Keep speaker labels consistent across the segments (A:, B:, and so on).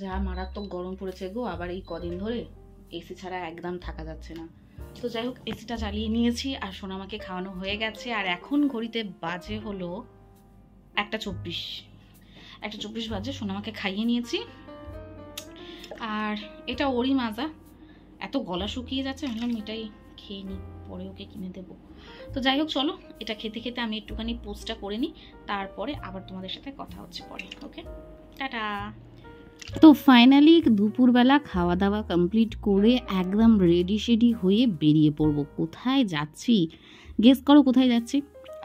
A: যা মারাত্মক গরম পড়েছে গো, আবার এই কদিন ধরে এসি ছাড়া একদম থাকা যাচ্ছে না। তো যাই হোক, এসিটা চালিয়ে নিয়েছি আর সোনামাকে খাওয়ানো হয়ে গেছে। আর এখন ঘড়িতে বাজে হলো 1:24 বাজে। সোনামাকে খাইয়ে নিয়েছি, আর এটা ওরই মাজা। এত গলা শুকিয়ে যাচ্ছে, ভাবলাম এটাই খেয়ে নিই, পরে ওকে কিনে দেবো। তো যাই হোক, চলো এটা খেতে খেতে আমি একটুখানি পোস্টটা করে নিই, তারপরে আবার তোমাদের সাথে কথা হচ্ছে পরে। ওকে, টাটা। তো ফাইনালি দুপুরবেলা খাওয়া দাওয়া কমপ্লিট করে একদম রেডি শেডি হয়ে বেরিয়ে পড়বো। কোথায় যাচ্ছি গেস করো? কোথায় যাচ্ছি?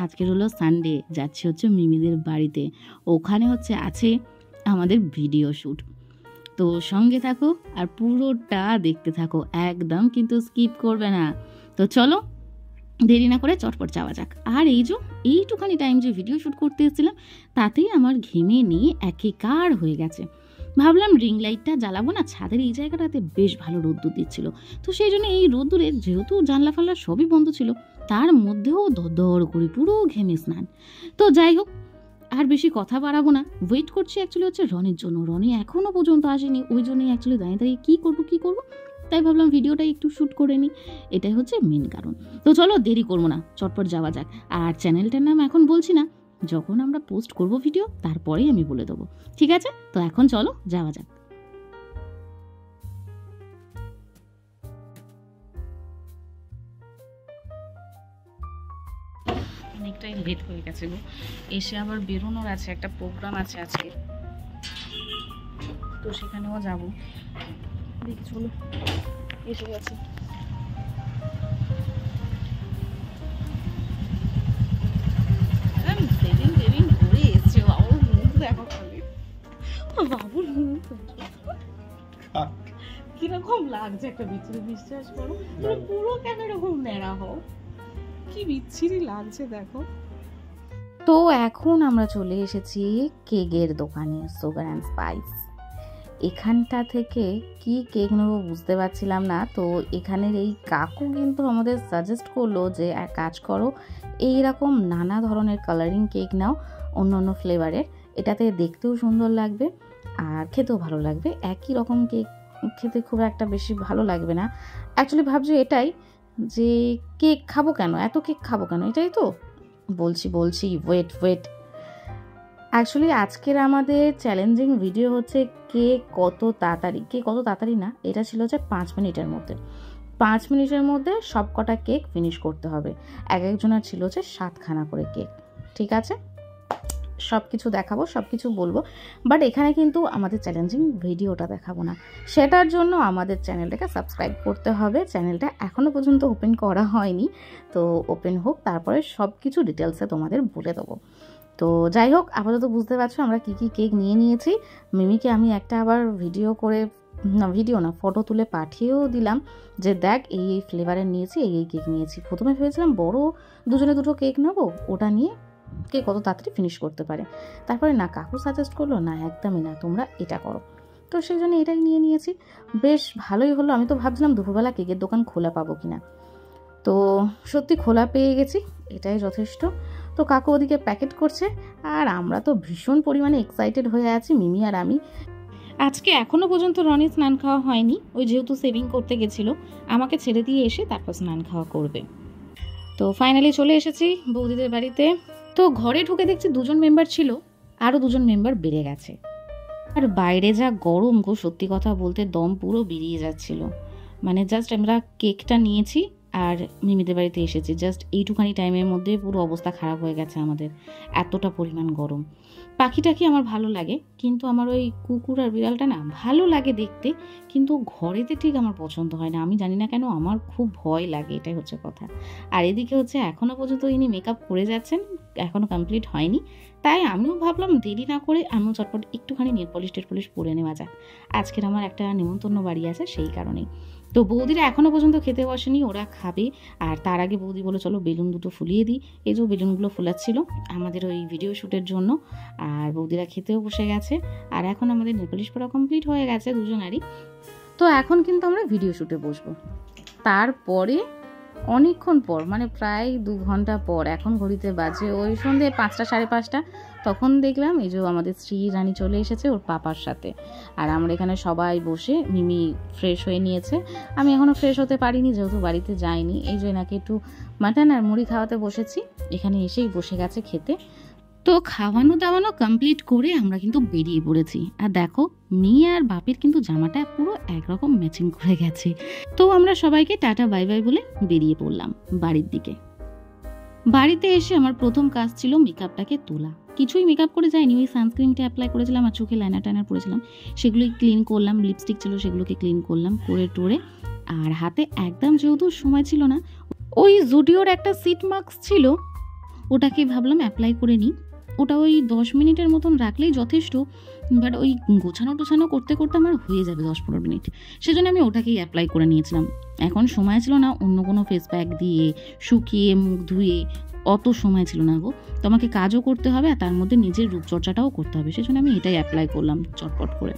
A: আজকের হলো সানডে, যাচ্ছি হচ্ছে মিমিদের বাড়িতে। ওখানে হচ্ছে আছে আমাদের ভিডিও শ্যুট। তো সঙ্গে থাকো আর পুরোটা দেখতে থাকো, একদম কিন্তু স্কিপ করবে না। তো চলো দেরি না করে চটপট যাওয়া যাক। আর এইটুখানি টাইম যে ভিডিও শ্যুট করতে এসেছিলাম, তাতেই আমার ঘেমে নিয়ে একেকার হয়ে গেছে। ভাবলাম রিং লাইটটা জ্বালাবো না, ছাদের এই জায়গাটাতে বেশ ভালো রোদ্দুর দিচ্ছিল। তো সেই জন্য এই রোদ্দুরে যেহেতু জানলা ফাল্লা সবই বন্ধ ছিল, তার মধ্যেও দর করে পুরো ঘেমে স্নান। তো যাই হোক, আর বেশি কথা বাড়াবো না। ওয়েট করছি অ্যাকচুয়ালি হচ্ছে রনির জন্য। রনি এখনও পর্যন্ত আসেনি, ওই জন্যই অ্যাকচুয়ালি দাঁড়িয়ে দাঁড়িয়ে কী করবো, তাই ভাবলাম ভিডিওটা একটু শ্যুট করে নিই, এটাই হচ্ছে মেন কারণ। তো চলো দেরি করবো না, চটপট যাওয়া যাক। আর চ্যানেলটার নাম এখন বলছি না, যখন আমরা পোস্ট করব ভিডিও তারপরেই আমি বলে দেবো, ঠিক আছে? তো এখন চলো যাওয়া যাক। অনেকটাই লেট হয়ে গেছে গো, এসে আবার বেরোনোর আছে, একটা প্রোগ্রাম আছে আজকে, তো সেখানেও যাবো। দেখি, চলো এসে গেছে। বাবুর মুখ কিরকম লাগছে, একটা বিচ্ছিরি, বিশ্বাস করো। পুরো কেন এরকম ন্যাড়া হও, কি বিচ্ছিরি লাগছে দেখো। তো এখন আমরা চলে এসেছি কেকের দোকানে, সুগার অ্যান্ড স্পাইস। এখানটা থেকে কি কেক নেবো বুঝতে পারছিলাম না। তো এখানের এই কাকু কিন্তু আমাদের সাজেস্ট করলো যে এক কাজ করো, এইরকম নানা ধরনের কালারিং কেক নাও, অন্য অন্য ফ্লেভারের। এটাতে দেখতেও সুন্দর লাগবে আর খেতেও ভালো লাগবে। একই রকম কেক খেতে খুব একটা বেশি ভালো লাগবে না। অ্যাকচুয়ালি ভাবছি এটাই, যে কেক খাবো কেন, এত কেক খাবো কেন, এটাই তো বলছি। ওয়েট। অ্যাকচুয়ালি আজকের আমাদের চ্যালেঞ্জিং ভিডিও হচ্ছে কে কত তাড়াতাড়ি না, এটা ছিল যে 5 মিনিটের মধ্যে 5 মিনিটের মধ্যে সব কটা কেক ফিনিশ করতে হবে। একজনের ছিল যে 7খানা করে কেক, ঠিক আছে? সব কিছু দেখাবো, সব কিছু বলবো, বাট এখানে কিন্তু আমাদের চ্যালেঞ্জিং ভিডিওটা দেখাবো না। সেটার জন্য আমাদের চ্যানেলটাকে সাবস্ক্রাইব করতে হবে। চ্যানেলটা এখনও পর্যন্ত ওপেন করা হয়নি, তো ওপেন হোক, তারপরে সব কিছু ডিটেলসে তোমাদের বলে দেবো। তো যাই হোক, আপাতত বুঝতে পারছো আমরা কী কেক নিয়ে নিয়েছি। মিমিকে আমি একটা আবার ফটো তুলে পাঠিয়েও দিলাম যে দেখ এই ফ্লেভারের নিয়েছি, এই কেক নিয়েছি। প্রথমে ভেবেছিলাম বড় দুজনে দুটো কেক নেবো, ওটা নিয়ে কে কত তাড়াতাড়ি ফিনিশ করতে পারে। তারপরে না, কাকু সাজেস্ট করলো না, একদমই না, তোমরা এটা করো। তো সেই জন্য এটাই নিয়ে নিয়েছি। বেশ ভালোই হলো। আমি তো ভাবছিলাম দুপুরবেলা কেকের দোকান খোলা পাবো কিনা, তো সত্যি খোলা পেয়ে গেছি, এটাই যথেষ্ট। তো কাকু ওদিকে প্যাকেট করছে, আর আমরা তো ভীষণ পরিমাণে এক্সাইটেড হয়ে আছি, মিমি আর আমি। আজকে এখনও পর্যন্ত রনি স্নান খাওয়া হয়নি, ওই যেহেতু সেভিং করতে গেছিলো, আমাকে ছেড়ে দিয়ে এসে তারপর স্নান খাওয়া করবে। তো ফাইনালি চলে এসেছি বৌদিদের বাড়িতে। তো ঘরে ঢুকে দেখছি 2জন মেম্বার ছিল, আরও 2জন মেম্বার বেড়ে গেছে। আর বাইরে যা গরম গো, সত্যি কথা বলতে দম পুরো বেরিয়ে যাচ্ছিল। মানে জাস্ট আমরা কেকটা নিয়েছি আর মিমিদের বাড়িতে এসেছি, জাস্ট এইটুখানি টাইমের মধ্যে পুরো অবস্থা খারাপ হয়ে গেছে আমাদের, এতটা পরিমাণ গরম। পাখিটাকে আমার ভালো লাগে, কিন্তু আমার ওই কুকুর আর বিড়ালটা না ভালো লাগে দেখতে, কিন্তু ঘরেতে ঠিক আমার পছন্দ হয় না। আমি জানি না কেন, আমার খুব ভয় লাগে, এটাই হচ্ছে কথা। আর এদিকে হচ্ছে এখনও পর্যন্ত ইনি মেকআপ করে যাচ্ছেন, এখনও কমপ্লিট হয়নি। তাই আমিও ভাবলাম দেরি না করে আমিও চটপট একটুখানি নেল পলিশ পরে নেওয়া যাক। আজকের আমার একটা নিমন্ত্রণ বাড়ি আছে, সেই কারণেই। তো বৌদিরা এখনও পর্যন্ত খেতে বসেনি, ওরা খাবে। আর তার আগে বৌদি বলে চলো বেলুন দুটো ফুলিয়ে দিই। এই যে বেলুনগুলো ফোলাচ্ছিল আমাদের ওই ভিডিও শ্যুটের জন্য। আর বৌদিরা খেতেও বসে গেছে। আর এখন আমাদের নেল পলিশ পরা কমপ্লিট হয়ে গেছে দুজনারই। তো এখন কিন্তু আমরা ভিডিও শ্যুটে বসবো। তারপরে অনেকক্ষণ পর, মানে প্রায় 2 ঘন্টা পর, এখন ঘড়িতে বাজে ওই সন্ধ্যে 5টা 5:30, তখন দেখলাম এই যে আমাদের শ্রী রানী চলে এসেছে ওর পাপার সাথে। আর আমরা এখানে সবাই বসে, মিমি ফ্রেশ হয়ে নিয়েছে, আমি এখনও ফ্রেশ হতে পারিনি যেহেতু বাড়িতে যাইনি, এই যে এনাকে একটু মাটন আর মুড়ি খাওয়াতে বসেছি, এখানে এসেই বসে গেছে খেতে। তো খাওয়ানো দাওয়ানো কমপ্লিট করে আমরা কিন্তু বেরিয়ে পড়েছি। আর দেখো মেয়ে আর বাপের কিন্তু জামাটা পুরো একরকম ম্যাচিং করে গেছে। তো আমরা সবাইকে টাটা বাই বাই বলে বেরিয়ে পড়লাম বাড়ির দিকে। বাড়িতে এসে আমার প্রথম কাজ ছিল মেকআপটাকে তোলা। কিছুই মেকআপ করে যায়নি, ওই সানস্ক্রিনটা অ্যাপ্লাই করেছিলাম আর চোখে লাইনার টাইনার পরেছিলাম, সেগুলোই ক্লিন করলাম, লিপস্টিক ছিল সেগুলোকে ক্লিন করলাম করে টোরে। আর হাতে একদম যেহেতু সময় ছিল না, ওই জুডিওর একটা সিট মাস্ক ছিল, ওটাকে ভাবলাম অ্যাপ্লাই করে নিই। ওটা ওই 10 মিনিটের মতন রাখলেই যথেষ্ট, বাট ওই গোছানো টোছানো করতে করতে আমার হয়ে যাবে 10-15 মিনিট, সেজন্য আমি ওটাকেই অ্যাপ্লাই করে নিয়েছিলাম। এখন সময় ছিল না অন্য কোনো ফেস প্যাক দিয়ে শুকিয়ে মুখ ধুয়ে, অত সময় ছিল না গো। তো আমাকে কাজও করতে হবে আর তার মধ্যে নিজের রূপচর্চাটাও করতে হবে, সেজন্য আমি এটাই অ্যাপ্লাই করলাম চটপট করে।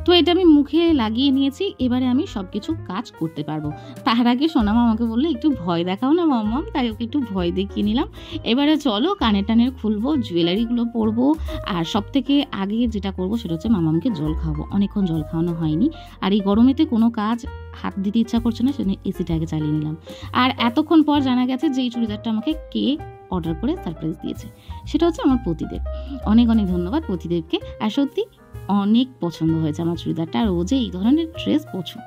A: তো এটা আমি মুখে লাগিয়ে নিয়েছি, এবারে আমি সব কিছু কাজ করতে পারবো। তার আগে সোনামা আমাকে বললো একটু ভয় দেখাও না মাম্মাম, তাই ওকে একটু ভয় দেখিয়ে নিলাম। এবারে চলো কানের টানের খুলবো, জুয়েলারিগুলো পরবো, আর সব থেকে আগে যেটা করবো সেটা হচ্ছে মামামকে জল খাওয়াবো। অনেকক্ষণ জল খাওয়ানো হয়নি, আর এই গরমেতে কোনো কাজ হাত দিতে ইচ্ছা করছে না, সেজন্য এসিটা আগে চালিয়ে নিলাম। আর এতক্ষণ পর জানা গেছে যে এই চুড়িদারটা আমাকে কে অর্ডার করে সারপ্রাইজ দিয়েছে, সেটা হচ্ছে আমার পতিদেব। অনেক অনেক ধন্যবাদ পতিদেবকে। আর সত্যি অনেক পছন্দ হয়েছে আমার চুড়িদারটা, আর ও যে এই ধরনের ড্রেস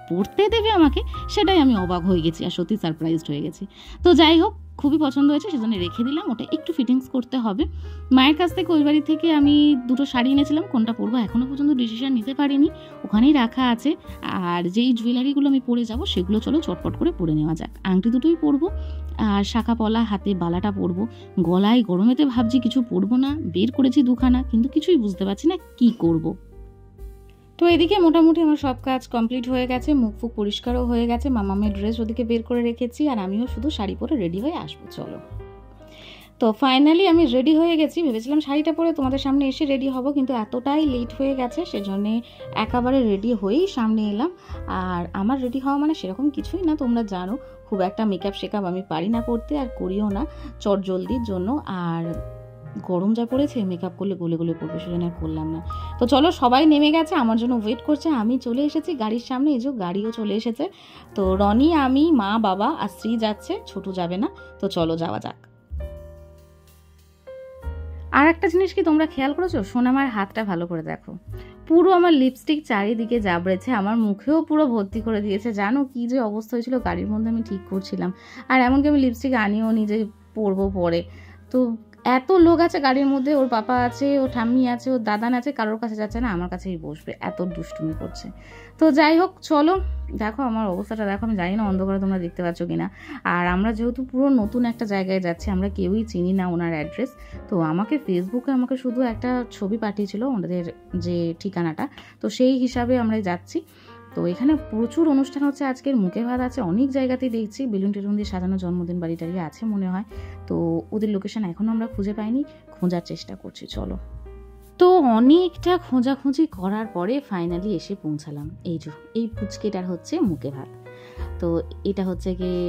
A: পরতে দেবে আমাকে, সেটাই আমি অবাক হয়ে গেছি আর সত্যি সারপ্রাইজড হয়ে গেছি। তো যাই হোক, খুবই পছন্দ হয়েছে, সেজন্য রেখে দিলাম। ওটা একটু ফিটিংস করতে হবে। মায়ের কাছ থেকে ওই বাড়ি থেকে আমি 2টো শাড়ি এনেছিলাম, কোনটা পরবো এখনও পর্যন্ত ডিসিশন নিতে পারিনি, ওখানেই রাখা আছে। আর যেই জুয়েলারিগুলো আমি পরে যাব সেগুলো চলো চটপট করে পরে নেওয়া যাক। আংটি দুটোই পরবো, আর শাখা পলা হাতে বালাটা পরবো। গলায় গরমেতে ভাবছি কিছু পরবো না, বের করেছি 2খানা, কিন্তু কিছুই বুঝতে পারছি না কি করব। তো এদিকে মোটামুটি আমার সব কাজ কমপ্লিট হয়ে গেছে, মুখ ফুক পরিষ্কারও হয়ে গেছে, মামামের ড্রেস ওদিকে বের করে রেখেছি, আর আমিও শুধু শাড়ি পরে রেডি হয়ে আসবো। চলো, তো ফাইনালি আমি রেডি হয়ে গেছি। ভেবেছিলাম শাড়িটা পরে তোমাদের সামনে এসে রেডি হব, কিন্তু এতটাই লেট হয়ে গেছে, সেজন্যে একেবারে রেডি হয়েই সামনে এলাম। আর আমার রেডি হওয়া মানে সেরকম কিছুই না, তোমরা জানো খুব একটা মেকআপ শেকআপ আমি পারি না করতে, আর করিও না চট জলদির জন্য। আর গরম যা পড়েছে, মেকআপ করলে গলে গলে পড়বে, সেজন্য আর করলাম না। তো চলো, সবাই নেমে গেছে, আমার জন্য ওয়েট করছে, আমি চলে এসেছি গাড়ির সামনে। এই যে গাড়িও চলে এসেছে। তো রনি, আমি, মা, বাবা আর শ্রী যাচ্ছে, ছোটু যাবে না। তো চলো যাওয়া যাক। আর একটা জিনিস কি তোমরা খেয়াল করেছো, সোনামার হাতটা ভালো করে দেখো, পুরো আমার লিপস্টিক চারিদিকে জাবড়েছে, আমার মুখেও পুরো ভর্তি করে দিয়েছে। জানো কি যে অবস্থা হয়েছিল, গাড়ির মধ্যে আমি ঠিক করছিলাম, আর এমনকি আমি লিপস্টিক আনিও নি যে পরবো পরে। তো এত লোক আছে গাড়ির মধ্যে, ওর পাপা আছে, ওর ঠাম্মি আছে, ওর দাদান আছে, কারোর কাছে যাচ্ছে না, আমার কাছেই বসবে, এত দুষ্টুমি করছে। তো যাই হোক চলো, দেখো আমার অবস্থাটা দেখো, আমি জানি না অন্ধকারে তোমরা দেখতে পাচ্ছ কিনা। আর আমরা যেহেতু পুরো নতুন একটা জায়গায় যাচ্ছি, আমরা কেউই চিনি না ওনার অ্যাড্রেস। তো আমাকে ফেসবুকে আমাকে শুধু একটা ছবি পাঠিয়েছিল ওনাদের যে ঠিকানাটা, তো সেই হিসাবে আমরা যাচ্ছি। তো এখানে প্রচুর অনুষ্ঠান হচ্ছে, আজকের মুখে ভাত আছে, অনেক জায়গাতেই দেখছি বেলুন টেলুন দিয়ে সাজানো জন্মদিন বাড়ি টাড়ি আছে মনে হয়। তো ওদের লোকেশন এখনও আমরা খুঁজে পাইনি, খোঁজার চেষ্টা করছি। চলো, তো অনেকটা খোঁজাখুঁজি করার পরে ফাইনালি এসে পৌঁছালাম। এই পুচকেটার হচ্ছে মুখে ভাত। তো এটা হচ্ছে গিয়ে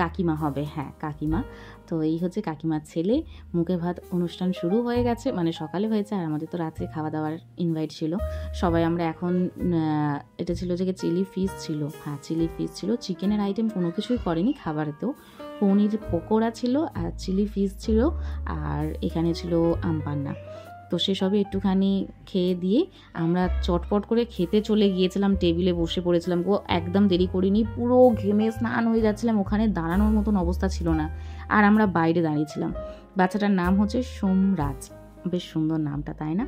A: কাকিমা হবে, হ্যাঁ কাকিমা। তো এই হচ্ছে কাকিমার ছেলে। মুখে ভাত অনুষ্ঠান শুরু হয়ে গেছে, মানে সকালে হয়েছে, আর আমাদের তো রাত্রে খাওয়া দাওয়ার ইনভাইট ছিল সবাই। আমরা এখন এটা ছিল যে চিলি ফিশ ছিল, হ্যাঁ চিলি ফিশ ছিল, চিকেনের আইটেম কোনো কিছুই করেনি খাবারেতেও। পনির পকোড়া ছিল আর চিলি ফিশ ছিল, আর এখানে ছিল আমপান্না। তো সেসবই একটুখানি খেয়ে দিয়ে আমরা চটপট করে খেতে চলে গিয়েছিলাম, টেবিলে বসে পড়েছিলাম গো, একদম দেরি করিনি, পুরো ঘেমে স্নান হয়ে যাচ্ছিলাম, ওখানে দাঁড়ানোর মতন অবস্থা ছিল না। আর আমরা বাইরে দাঁড়িয়েছিলাম। বাচ্চাটার নাম হচ্ছে সোমরাজ, বেশ সুন্দর নামটা, তাই না?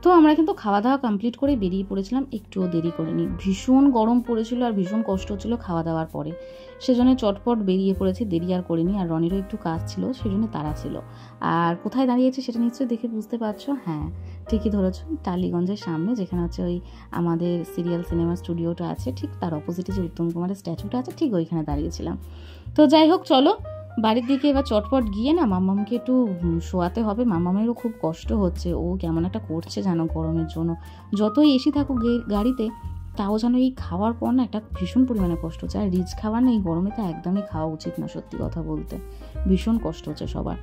A: তো আমরা কিন্তু খাওয়া দাওয়া কমপ্লিট করে বেরিয়ে পড়েছিলাম, একটুও দেরি করিনি। ভীষণ গরম পড়েছিল আর ভীষণ কষ্ট হচ্ছিল খাওয়া দাওয়ার পরে, সেজন্য চটপট বেরিয়ে পড়েছি, দেরি আর করিনি। আর রনিরও একটু কাজ ছিল, সেজন্য তাড়া ছিল। আর কোথায় দাঁড়িয়েছি সেটা নিশ্চয়ই দেখে বুঝতে পারছো, হ্যাঁ ঠিকই ধরেছো, টালিগঞ্জের সামনে, যেখানে হচ্ছে ওই আমাদের সিরিয়াল সিনেমা স্টুডিওটা আছে, ঠিক তার অপোজিটে যে উত্তম কুমারের স্ট্যাচুটা আছে, ঠিক ওইখানে দাঁড়িয়েছিলাম। তো যাই হোক চলো, বাড়ির দিকে এবার চটপট গিয়ে না মাম্মামকে একটু শোয়াতে হবে। মাম্মামেরও খুব কষ্ট হচ্ছে, ও কেমন একটা করছে জানো গরমের জন্য। যতই এসি থাকুক গাড়িতে, তাও যেন এই খাওয়ার পর না একটা ভীষণ পরিমাণে কষ্ট হচ্ছে। আর রিচ খাবার না এই গরমে তো একদমই খাওয়া উচিত না, সত্যি কথা বলতে ভীষণ কষ্ট হচ্ছে সবার।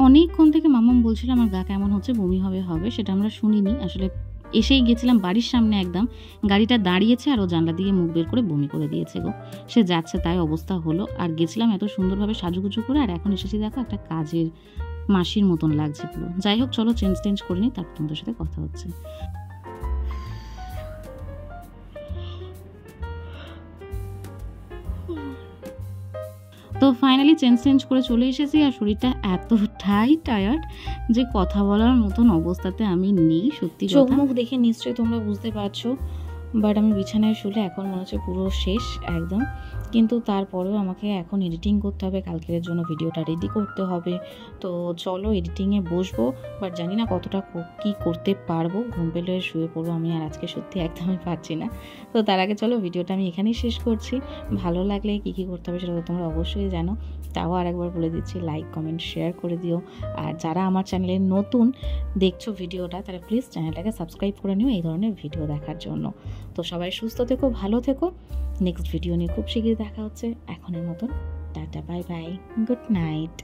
A: অনেকক্ষণ থেকে মাম্মাম বলছিল আমার গা কেমন হচ্ছে, বমি হবে হবে, সেটা আমরা শুনিনি। আসলে এসেই গেছিলাম বাড়ির সামনে, একদম গাড়িটা দাঁড়িয়েছে আর ও জানলা দিয়ে মুখ বের করে বমি করে দিয়েছে গো। সে যাচ্ছে তাই অবস্থা হলো। আর গেছিলাম এত সুন্দরভাবে সাজুগুজু করে, আর এখন এসেছি দেখো একটা কাজের মাসির মতন লাগছে পুরো। যাই হোক চলো চেঞ্জ করে নিই, তারপর তোমাদের সাথে কথা হচ্ছে। তো ফাইনালি চেঞ্জ করে চলে এসেছি, আর শরীরটা এতটাই টায়ার্ড যে কথা বলার মতন অবস্থাতে আমি নেই, সত্যি চোখ মুখ দেখে নিশ্চয়ই তোমরা বুঝতে পারছো। বাট আমি বিছানায় শুলে এখন মনে হচ্ছে পুরো শেষ একদম। কিন্তু তারপরেও আমাকে এখন এডিটিং করতে হবে, কালকের জন্য ভিডিওটা রেডি করতে হবে। তো চলো এডিটিংয়ে বসবো, বাট জানি না কতটা কী করতে পারবো। ঘুম পেলে শুয়ে পড়বো আমি, আর আজকে সত্যি একদমই পারছি না। তো তার আগে চলো ভিডিওটা আমি এখানেই শেষ করছি। ভালো লাগলে কী করতে হবে সেটা তো তোমরা অবশ্যই জানো, তাও আরেকবার বলে দিচ্ছি, লাইক কমেন্ট শেয়ার করে দিও। আর যারা আমার চ্যানেলে নতুন দেখছো ভিডিওটা, তারা প্লিজ চ্যানেলটাকে সাবস্ক্রাইব করে নিও এই ধরনের ভিডিও দেখার জন্য। তো সবাই সুস্থ থেকো, ভালো থেকো। নেক্সট ভিডিও নিয়ে খুব শীঘ্রই দেখা হচ্ছে। এখনের মতন tata, bye bye, good night.